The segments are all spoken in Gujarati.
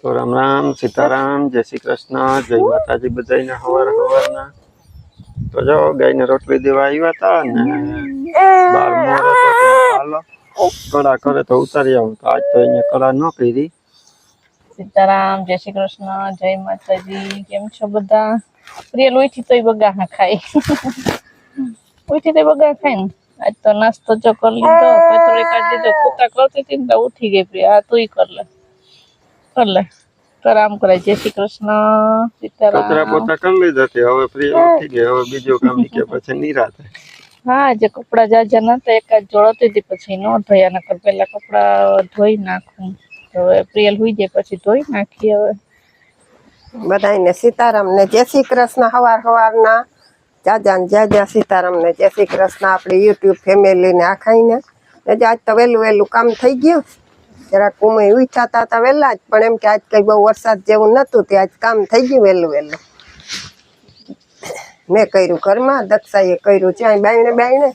તો રામ રામ સીતારામ જય શ્રી કૃષ્ણ જય માતાજી બધાને હવારના તો જો ગાયને રોટલી દેવા આવ્યા હતા ને બાર મોર હતો તો હાલો કડા કરે તો ઉતારી આવું તો આજ તો અહીંયા કડા ન કરી સીતારામ જય શ્રી કૃષ્ણ જય માતાજી કેમ છો બધા પ્રિય લોહીથી તો બગા હા ખાય લોહીથી તો બગા ખાય ને આજ તો નાસ્તો જો કરી લીધો કચોરી કાઢી દીધો કૂતા કરતી હતી ને તો ઉઠી ગઈ પ્રિય આ તું કર લે તો રામ કરે જય શ્રી કૃષ્ણ સીતારામ કચરા પોતા કરી લીધા હતી હવે પ્રિય ઉઠી ગઈ હવે બીજું કામ કે પછી નિરાતે હા જે કપડા જાજા નતા એક જ જોડતી હતી પછી નો ધોયા નકર પેલા કપડા ધોઈ નાખું હવે પ્રિયલ હુઈ જાય પછી ધોઈ નાખી હવે બધાને સીતારામ ને જય શ્રી કૃષ્ણ હવારના જાજા સીતારામ ને જય શ્રી કૃષ્ણ આપણી યુટ્યુબ ફેમિલી ને આખાઈને આજ તો વહેલું કામ થઈ ગયું જરાક ઉમય ઉઠાતા હતા વહેલા જ પણ એમ કે આજ કઈ બહુ વરસાદ જેવું નતું તે આજ કામ થઈ ગયું વહેલું મેં કર્યું ઘરમાં દક્ષાએ કર્યું ચાય બાયણે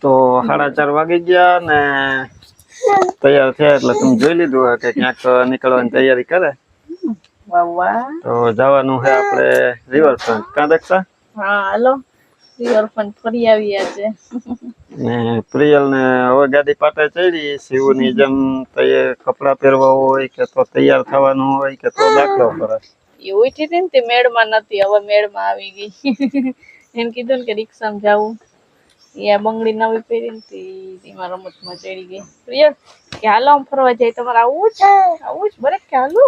તો 4:30 વાગી ગયા ને તૈયાર થયા એટલે તમે જોઈ લીધું કે ક્યાંક નીકળવાની તૈયારી કરે તો જવાનું છે આપણે રિવરફ્રન્ટ કાં દક્ષા હા હાલો રિવરફ્રન્ટ ફરી આવી આજે ને પ્રિયલ ને હવે ગાડી પાટે ચડી શિવની જેમ તૈયાર કપડા પહેરવા હોય કે તો તૈયાર થવાનું હોય કે તો દાખલો કરે એ ઉઠી હતી ને તે મેળમાં નથી હવે મેળમાં આવી ગઈ એમ કીધું ને કે રિક્ષામાં જાવું એ બંગડી નવી પહેરી ને એમાં રમતમાં ચડી ગઈ પ્રિય કે હાલો આમ ફરવા જાય તમારે આવું જ બરે કે હાલો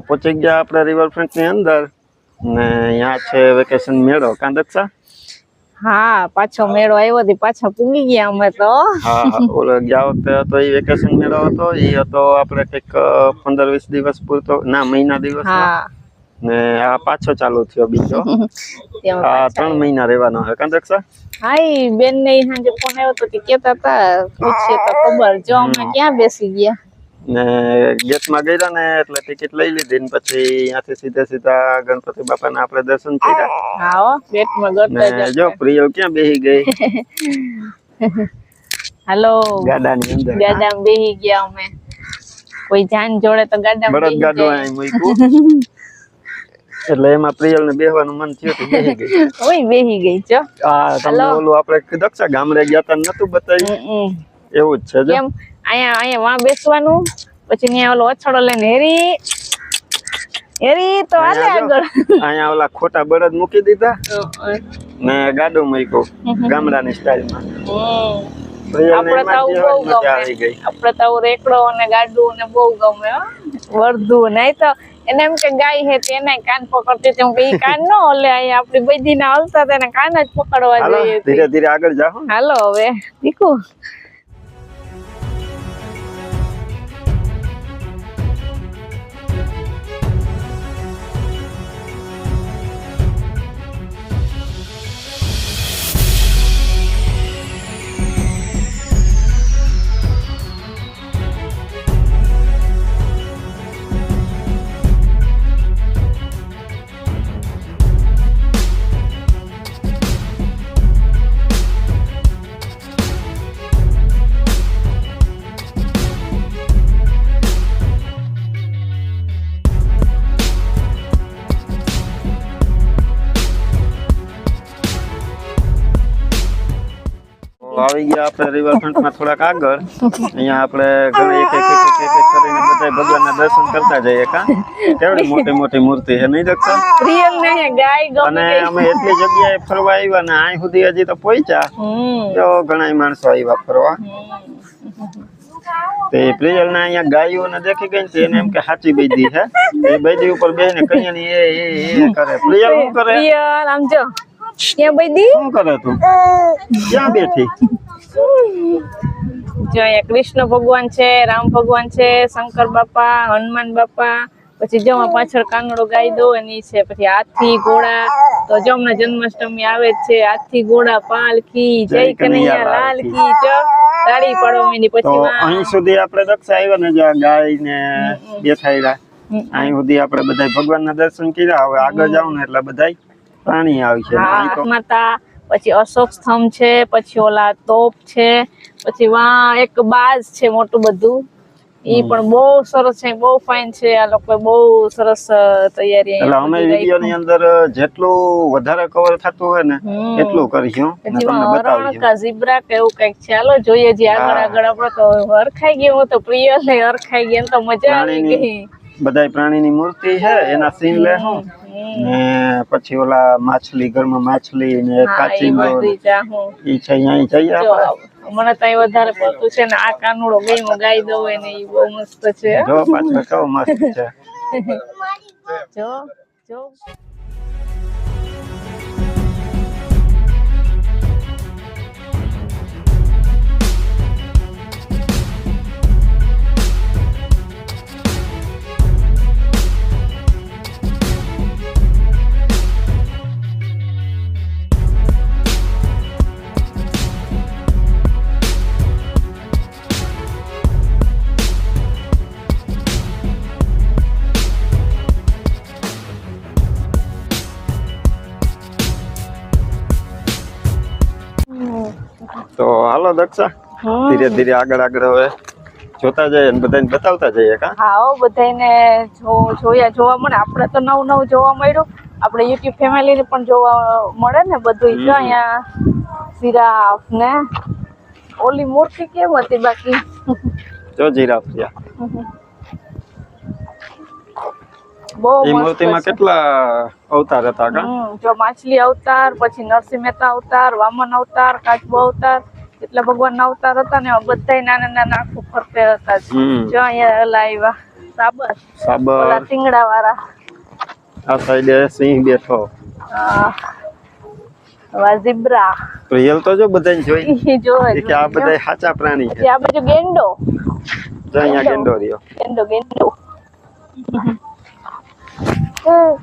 પહોંચી ગયા આપણે રિવરફ્રન્ટ ની અંદર ને અહીંયા છે વેકેશન મેળો કાં દક્ષા હા પાછો મેળો આવ્યો હતી પાછા પૂગી ગયા અમે તો હા ઓલો ગયા વખતે હતો એ વેકેશન મેળો હતો એ હતો આપણે કંઈક 15-20 દિવસ પૂરતો ના મહિના દિવસ ને આ પાછો ચાલુ થયો બીજો આ 3 મહિના રહેવાનો છે કાં દક્ષા હા એ બેન ને સાંજે ફોન આવ્યો તો કેતા હતા પૂછીએ તો ખબર જો અમે ક્યાં બેસી ગયા ને ગેટમાં ગયા ને એટલે ટિકિટ લઈ લીધી ને પછી અહીંયાથી સીધા ગણપતિ બાપાના આપણે દર્શન કર્યા હા ગેટમાં ગરતા જો પ્રિયલ ક્યાં બેહી ગઈ હાલો ગાડાની અંદર ગાડામાં બેહી ગયા અમે કોઈ જાન જોડે તો ગાડામાં બળદ ગાડું અહીં મૂક્યું એટલે એમાં પ્રિયલ ને બેહવાનું મન થયું તો બેહી ગઈ ઓય બેહી ગઈ જો આ તમને ઓલું આપણે દક્ષા ગામડે ગયા તા નતું બતાવ્યું એવું જ છે જો કેમ અહીંયા વાં બેસવાનું પછી ત્યાં ઓલો અછડો લઈને હેરી તો હાલે આગળ અહીંયા ઓલા ખોટા બળદ મૂકી દીધા ને ગાડું મૂક્યું ગામડાની સ્ટાઈલમાં આપણે તો રેકડો અને ગાડું ને બહુ ગમે વર્ધું નહીં તો એને એમ કે ગાય હે તેને કાન પકડતી હતી હું કઈ કાન ન ઓલે અહીંયા આપડી બધી ના હલતા તેને કાન જ પકડવા જોઈએ ધીરે ધીરે આગળ જાઓ હાલો હવે દીકુ આવી ગયા આપણે રિવરફ્રન્ટમાં થોડાક આગળ. અહીંયા આપણે ઘણા એક કરીને બધા ભગવાનના દર્શન કરતા જઈએ. કા કેવડી મોટી મોટી મૂર્તિ છે નહીં દક્ષા? રિયલ ને ગાય અને અમે એટલી જગ્યાએ ફરવા આવ્યા ને અહીં સુધી હજી તો પહોંચ્યા તો ઘણા માણસો આવ્યા ફરવા. તે પ્રિયલ ને અહીંયા ગાયોને દેખી ગઈ ને એને એમ કે સાચી બેદી છે. એ બેદી ઉપર બેહીને કઈ ની એ કરે. પ્રિયલ શું કરે? પ્રિયલ આમ જો ક્યાં બેદી શું કરે તું? ક્યાં બેઠી? જો અહીંયા કૃષ્ણ ભગવાન છે, રામ ભગવાન છે, શંકર બાપા, હનુમાન બાપા, પછી જો પાછળ કાનડો ગાય દો એની છે, પછી હાથી ઘોડા. તો જો હમણાં જન્માષ્ટમી આવે જ છે. હાથી ઘોડા પાલકી જય કનૈયા લાલ કી જો તાળી પાડવાની. તો પછી અહીં સુધી આપણે દક્ષા આવ્યા ને જો ગાય ને બેઠાયડા અહીં સુધી આપણે બધા ભગવાનના દર્શન કર્યા. હવે આગળ જાવ ને એટલે બધા પ્રાણી આવશે. માતા, પછી અશોક સ્તંભ છે, પછી ઓલા તોપ છે, પછી વા એક બાજ છે મોટું બધું. ઈ પણ બહુ સરસ છે, બહુ ફાઇન છે. આ લોકો બહુ સરસ તૈયારી એટલે અમે વિડિયો ની અંદર જેટલું વધારે કવર થતું હોય ને એટલું કરીશું અને તમને બતાવીશું. કા ઝીબ્રા કે એવું કઈક છે. હાલો જોઈએ જે આગળ આગળ. આપણે તો હરખાઈ ગયો, હું તો પ્રિય ને હરખાઈ ગઈ, તો મજા આવી ગઈ. બધાય પ્રાણીની મૂર્તિ છે એના સીન લે હું ને પછી ઓલા માછલી ઘરમાં માછલી ને કાચીંડો ઈ છે. અહીંયા જઈએ આપણે. મને તો વધારે પડતું છે ને આ કાનુડો ગઈ ગાઈ દો ને ઈ બહુ મસ્ત છે. જો પાછળ કેવો મસ્ત છે. જો જો તો હાલો દક્ષા ધીરે ધીરે આગળ આગળ હવે જોતા જઈએ અને બધાને બતાવતા જઈએ. કા હા બધાને જોવા મળે. આપણે તો નવું નવું જોવા મળ્યું. આપણે યુટ્યુબ ફેમિલી ને પણ જોવા મળે ને બધું. જો અહીંયા જીરાફ ને ઓલી મૂર્તિ કેમ હતી બાકી જો જીરાફ છે. બહુ એ મૂર્તિમાં કેટલા અવતાર હતા? કા જો માછલી અવતાર, પછી નરસિંહ મહેતા અવતાર, વામન અવતાર, કાચબો અવતાર, એટલા ભગવાન ના અવતાર હતા ને બધા નાના નાના આખું ફરતે હતા. જો અહીંયા લાવ્યા સાબર ઓલા સિંગડા વાળા. આ સાઈડે સિંહ બેઠો. ઝીબ્રા રિયલ તો જો બધાને જોઈ જો કે આ બધા સાચા પ્રાણી છે. આ બાજુ ગેંડો. જો અહીંયા ગેંડો રહ્યો. ગેંડો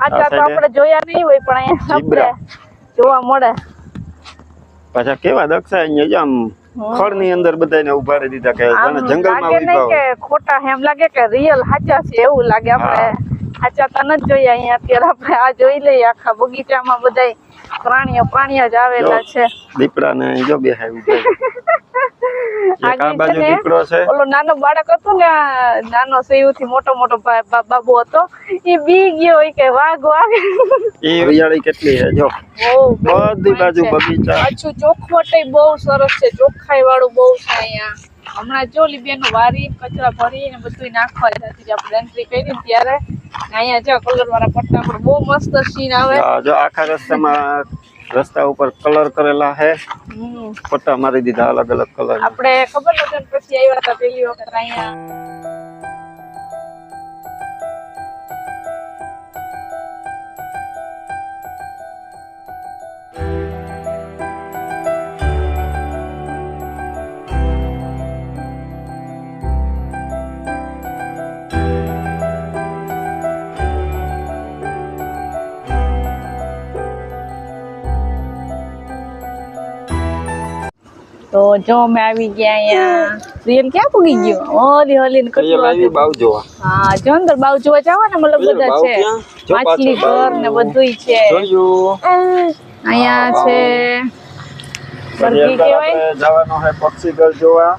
આટલા તો આપણે જોયા નહીં હોય પણ અહીંયા આપણે જોવા મળે. પાછા કેવા દક્ષા અહીંયા જો આમ ખડ ની અંદર બધાને ઉભા રહી દીધા કે જંગલમાં ઉભા કે ખોટા એમ લાગે કે રિયલ સાચા છે એવું લાગે. આપણે સાચા તો નથી જોયા અહીંયા. અત્યારે આપણે આ જોઈ લઈએ. આખા બગીચામાં બધા પ્રાણીઓ જ આવેલા છે. દીપડા ને જો બેહાય ઉભા. એક આ બાજુ દીપડો છે. ઓલો નાનો બાળક હતો ને, નાનો સૌથી મોટો બાબુ હતો, એ બી ગયો કે વાઘ. એ હરિયાળી કેટલી છે જો. બધી બાજુ બગીચા. પાછું ચોખવટ બહુ સરસ છે. ચોખ્ખાઈ વાળું બહુ છે અહીંયા. હમણાં જો લીબેનું વારી કચરા ભરી ને બધું નાખવા જતી આપણે એન્ટ્રી કરી ત્યારે. અહીંયા જો કલર વાળા પટ્ટા પર બહુ મસ્ત સીન આવે. જો આખા રસ્તા ઉપર કલર કરેલા હે. પટ્ટા મારી દીધા અલગ અલગ કલર. આપણે ખબર નથી પછી આવ્યા હતા પેલી વખત અહીંયા. તો જો અમે આવી ગયા અહીંયા. રિયલ ક્યાં પૂગી ગયો? ઓલી હલી ને બાવ જોવા. હા જો અંદર બાવ જોવા જાવ ને મતલબ બધા છે. માછલી ઘર ને બધું છે અહીંયા છે. બરગી કહેવાય. જવાનો છે પક્ષી ઘર જોવા.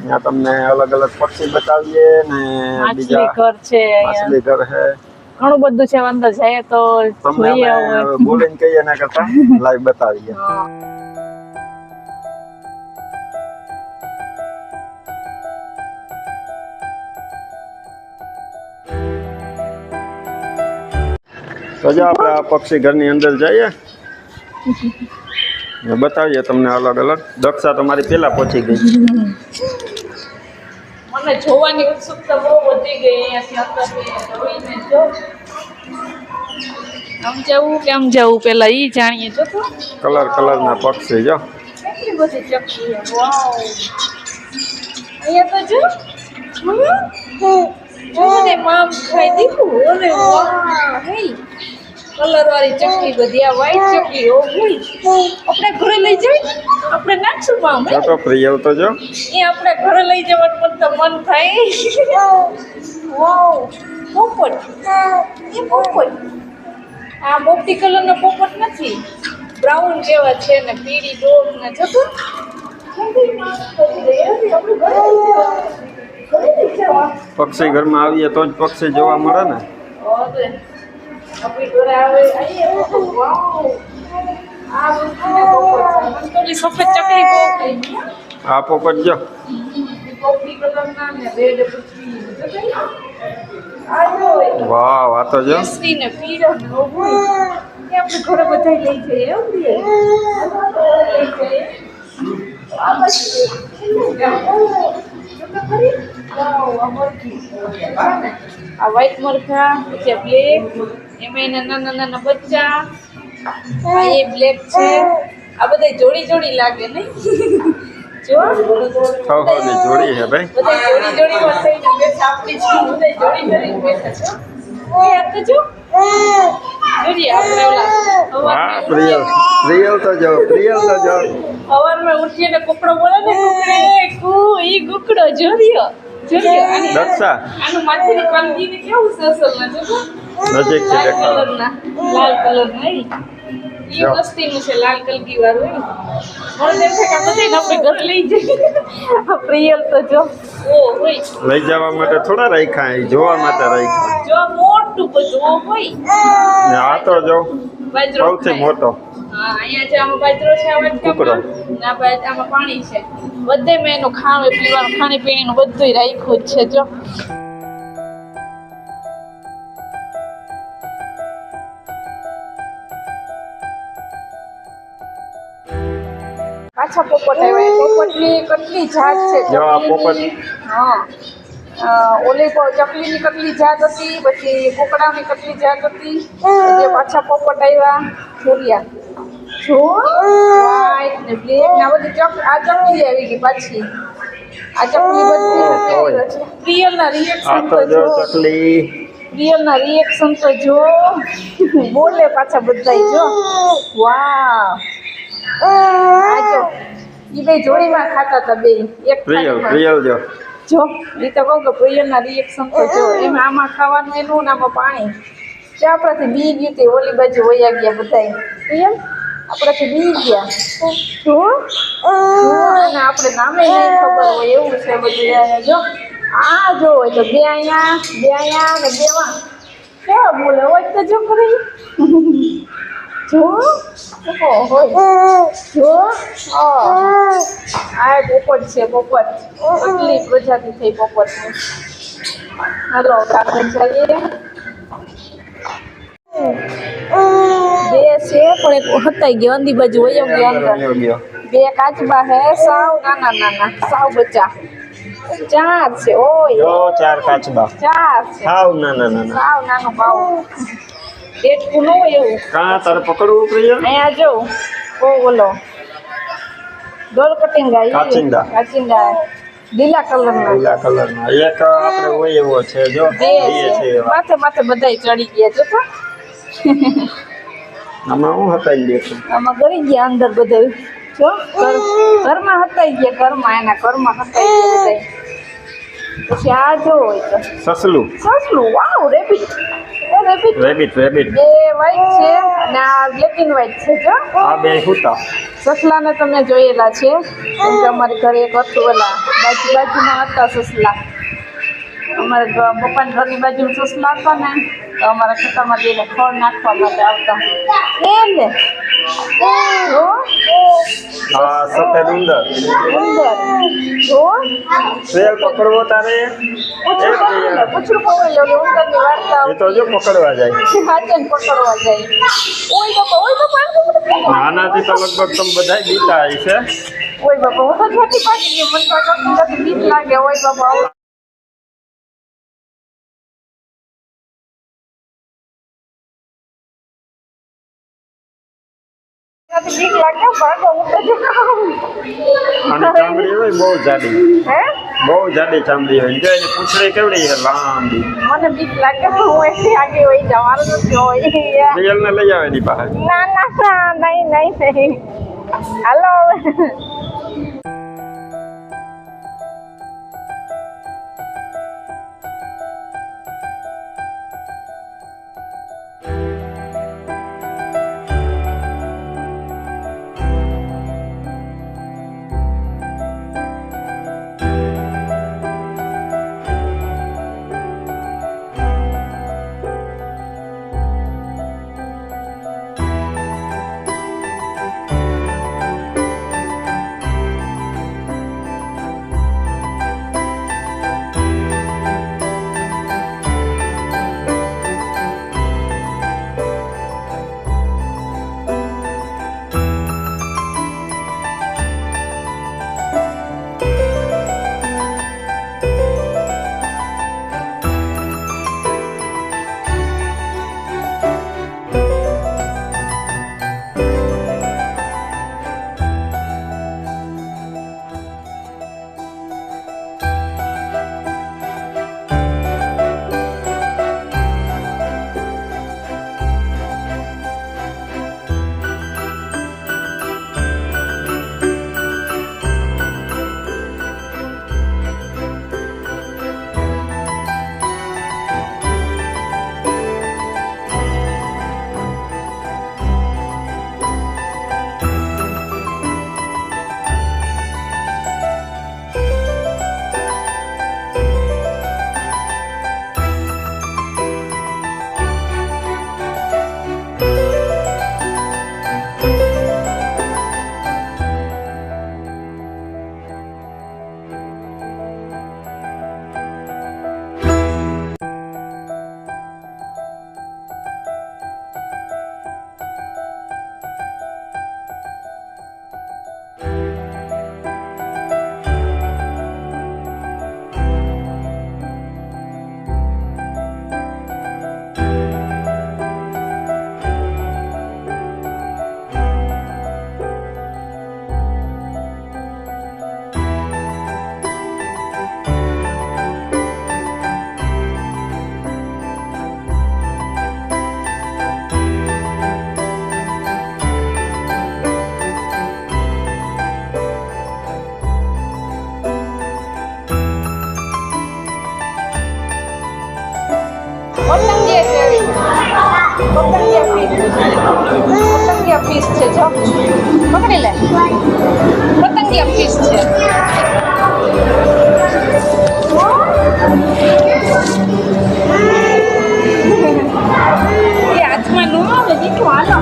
ત્યાં તમને અલગ અલગ પક્ષી બતાવીએ ને માછલી ઘર છે. માછલી ઘર છે. ઘણું બધું છે. અંદર જાય તો તમને બોલીને કહીએ ના કરતા લાઈવ બતાવીએ. તો જો આપણે આ પક્ષી ઘરની અંદર જઈએ ને બતાવીએ તમને અલગ અલગ. દક્ષા તો મારી પહેલા પહોંચી ગઈ. મને જોવાની ઉત્સુકતા બહુ વધી ગઈ અહીંયાથી અંદરથી જોઈને જો આમ જવું કે આમ જવું પેલા ઈ જાણીએ જો તો કલરના પક્ષી જો. કેટલી બધી ચકલી છે. વાવ અહીંયા તો જો મને મામ ખાઈ દીધું. ઓરે વાહ હે કલર વાળી ચકલી બધી આ વ્હાઈટ ચકલી ઓ ભાઈ આપણે ઘરે લઈ જઈ આપણે નાખશું મામ તો પ્રિયલ તો જો એ આપણે ઘરે લઈ જવાનું પણ તો મન થાય. વાવ પોપટ એ પોપટ આ પોપટી કલરનો પોપટ નથી બ્રાઉન જેવા છે ને પીળી ડોક ને જતો પક્ષી ઘરમાં આવીએ તો જ પક્ષી જોવા મળે ને. આપણી ઘરે આવે અહીંયા વાવ આ વસ્તુને સફેદ ચકલી બહુ થઈ આ પોપટ જો પોપટી કલરના ને રેડ પૂછવી આ જો વાહ આ તો જો કેસરી ને પીળો ને ઓય કે આપણે ઘરે બધા લઈ જઈએ એમ લઈ જઈએ આ બસ આ વ્હાઈટ મરઘા પછી બ્લેક એમાં એના નાના બચ્ચા આ એ બ્લેક છે આ બધા જોડી લાગે નહીં જો ની જોડી હે ભાઈ. બધા જોડીમાં થઈને બેઠા આપણી છે બધા જોડી કરીને બેઠા છો એ આ તો જો જોઈએ આપણે વાહ પ્રિયલ તો જો સવારમાં ઉઠીને કુકડો બોલે ને કુકડે કુ ઈ કુકડો જોરિયો આની દક્ષા આનું માથેની કલગીને કેવું સસલ ના જો નજીક થી દેખાડો. લાલ કલરના ઈ વસ્તીનું છે લાલ કલગી વાળું મને એમ થાય કે બધાને આપણે ઘરે લઈ જઈએ આ પ્રિયલ તો જો ઓ હોય લઈ જવા માટે થોડા રાખ્યા અહીં જોવા માટે રાખ્યા. જો મોટું બધું હોય ને આ તો જો બાજરો સૌથી ખાય. મોટો હા અહીંયા જે આમાં બાજરો છે આ કુકડો. ના બાજ આમાં પાણી છે બધે મેં એનું ખાવે પીવાનું ખાણી પીણીનું બધું રાખ્યું જ છે જો પાછા પોપટ આવ્યા પોપટની કેટલી જાત છે જો આ ચકલીની. હા ઓલી ચકલીની કેટલી જાત હતી પછી કુકડાની કેટલી જાત હતી જે પાછા પોપટ આવ્યા જોરિયા જો વ્હાઈટ ને બ્લેક ને આ બધી આ ચકલી આવી ગઈ પાછી આ ચકલી બધી પ્રિયલના આ રિએક્શન તો તો જો જો ચકલી પ્રિયલના રિએક્શન તો જો બોલે પાછા બધાય જો વાહ આ જો ઈ બે જોડીમાં ખાતા હતા બે એક પ્રિયલ જો જો ઈ તો કહું કે પ્રિયલના રિએક્શન તો જો એમાં આમાં ખાવાનું એનું ને આમાં પાણી જે આપણાથી બી ગયું તે ઓલી બાજુ વયા ગયા બધાય પ્રિયલ આપણાથી બી ગયા જો અને આપણે નામે નહીં ખબર હોય એવું છે બધું જો આ જો હોય તો બે અહીંયા ને બે વાં કેવા બોલે હોય તો જો ખરી જો હોય જો આ પોપટ છે પોપટ કેટલી પ્રજાતિ થઈ પોપટની હાલો આપણે જઈએ બે છે પણ એક હતાઈ ગયો અંદી બાજુ વયો ગયો અંદર બે કાચબા હે સાવ નાના સાવ બચ્ચા 4 છે ઓય જો 4 કાચબા 4 છે સાવ નાના સાવ નાનો બાવ દેડકું ન હોય એવું કાં તારે પકડવું પ્રિયલ. અહીંયા જો બોલો ડોલ કટિંગ કાચિંદા લીલા કલરના લીલા કલરના એક આપણે હોય એવો છે જો બે છે માથે બધાય ચડી ગયા જો તો આમાં હું હતાઈ લે છું. આમાં ગરી ગયા અંદર બધાય જો ઘરમાં હતાઈ ગયા ઘરમાં હતાઈ ગયા બધાય પછી આ જો હોય તો સસલું વાવ રેબિટ રેબિટ બે વ્હાઈટ છે અને આ બ્લેક એન્ડ વ્હાઈટ છે જો આ બે હુતા સસલાને તમે જોયેલા છે કેમ કે અમારી ઘરે એક હતું ઓલા બાજુમાં હતા સસલા અમારા પપ્પાના ઘરની બાજુમાં સસલા હતા ને તો અમારા ખેતરમાં જઈને ખડ નાખવા માટે આવતા ને જો આ સફેદ ઉંદર જો શેર પકડવો તારે પૂછડું પકડી લે, પૂછડું પકડી લે, ઓલી ઉંદરની વાર્તા એ તો જો પકડવા જાય હાચન પકડવા જાય. ઓય બાપા નાનાથી તો લગભગ તમે બધા બીતા હશે ઓય બાપા હું તો છોટી પાડી ગઈ, મને તો કશું બીક લાગે. ઓય બાપા બીક લાગે ભાગો હું તો અને ચામડી હોય બહુ જાડી હે બહુ જાડી ચામડી હોય જો એની પૂંછડી કેવડી છે લાંબી મને બીક લાગે હું એથી આગે વહી જવાનું નથી હોય. રિયલ ને લઈ આવે એની પાસે ના ના ના નહીં હાલો પતંગિયા ફિશ છે જો પકડી લે પતંગિયા ફિશ છે એ હાથમાં નો આવે દીકું હાલો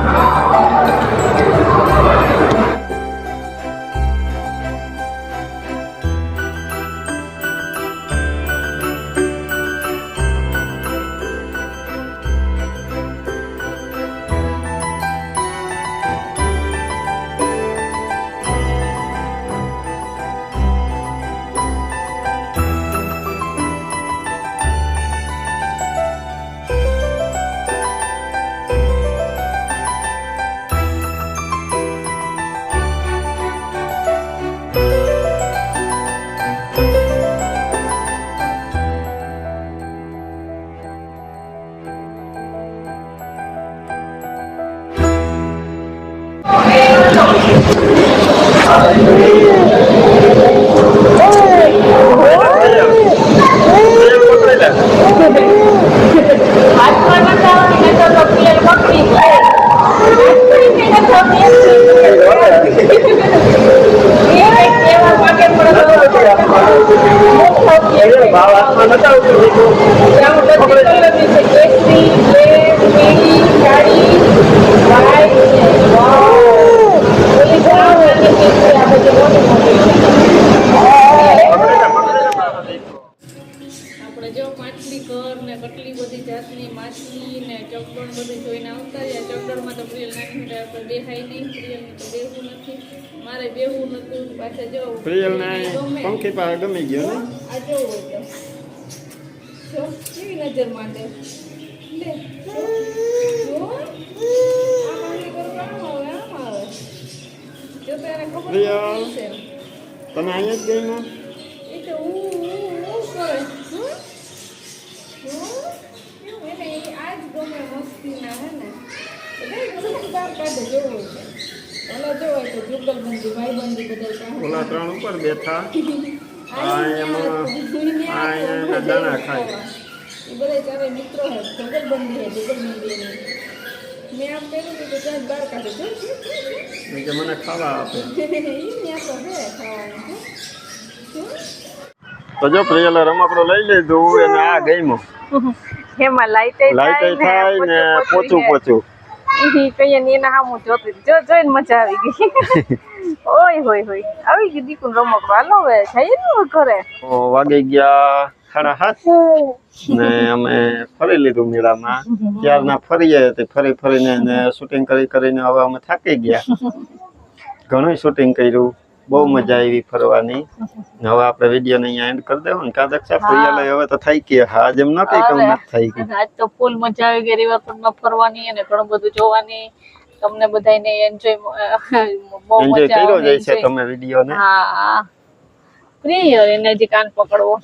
ઈ ને ચોકડોળ બધું જોઈને આવતા રહ્યા. ચોકડોળમાં તો પ્રિયલ નાની મોટા આપણે બેહાય નહીં, પ્રિયલને તો બેહવું નથી, મારે બેહવું નતું. પાછા જો પ્રિયલ ને ગમે. પંખી પાસે ગમી ગયો ને આ જોવું હોય તો જો કેવી નજર માંડે લે જો આ માંડી કરો આમ આવે જો તો એને ખબર પ્રિયલ. છે તમે અહીંયા જ ગઈ માં એ તો કરે એને આજ ગમે મસ્તીના હે ને બાર કાઢે જોવું છે ઓલા જોવાય તો જુગલબંધી ભાઈબંધી બધા ઓલા 3 ઉપર બેઠા અહીંયા દાણા ખાય એ બધા ચારે મિત્રો હે જુગલબંધી એની મેં આમ કહ્યું કે ત્યાં બાર કાઢે જો કે મને ખાવા આપે. ઈ ત્યાં તો હે ખાવાનું તો જો પ્રિયલે રમકડો લઈ લીધું અને આ ગઈમો એમાં લાઈટ લાઈટ થાય ને પોચું પોચું ઈ કહીએ ને એના સામું જોતી જોઈને મજા આવી ગઈ. ઓય હોય હોય આવી ગઈ દીકું રમકડો હાલો હવે જઈએ ને ઘરે. વાગી ગયા 7:30 ને અમે ફરી લીધું મેળામાં. ત્યારના ફરીએ તે ફરી ફરીને ને શૂટિંગ કરીને હવે અમે થાકી ગયા. ઘણું શૂટિંગ કર્યું, બહુ મજા આવી ફરવાની. હવે આપણે વિડીયો ને અહીંયા એન્ડ કરી દેવું ને કાદક છે પ્રિયલ હવે તો થઈ ગઈ. હા જેમ ન કઈ કહું નથી થઈ ગઈ. આજ તો ફૂલ મજા આવી ગઈ રિવરફ્રન્ટમાં ફરવાની અને ઘણું બધું જોવાની. તમને બધાને એન્જોય બહુ એન્જોય મજા કર્યો આવે જાય છે તમે વિડીયો ને. હા પ્રિય એને હજી કાન પકડવો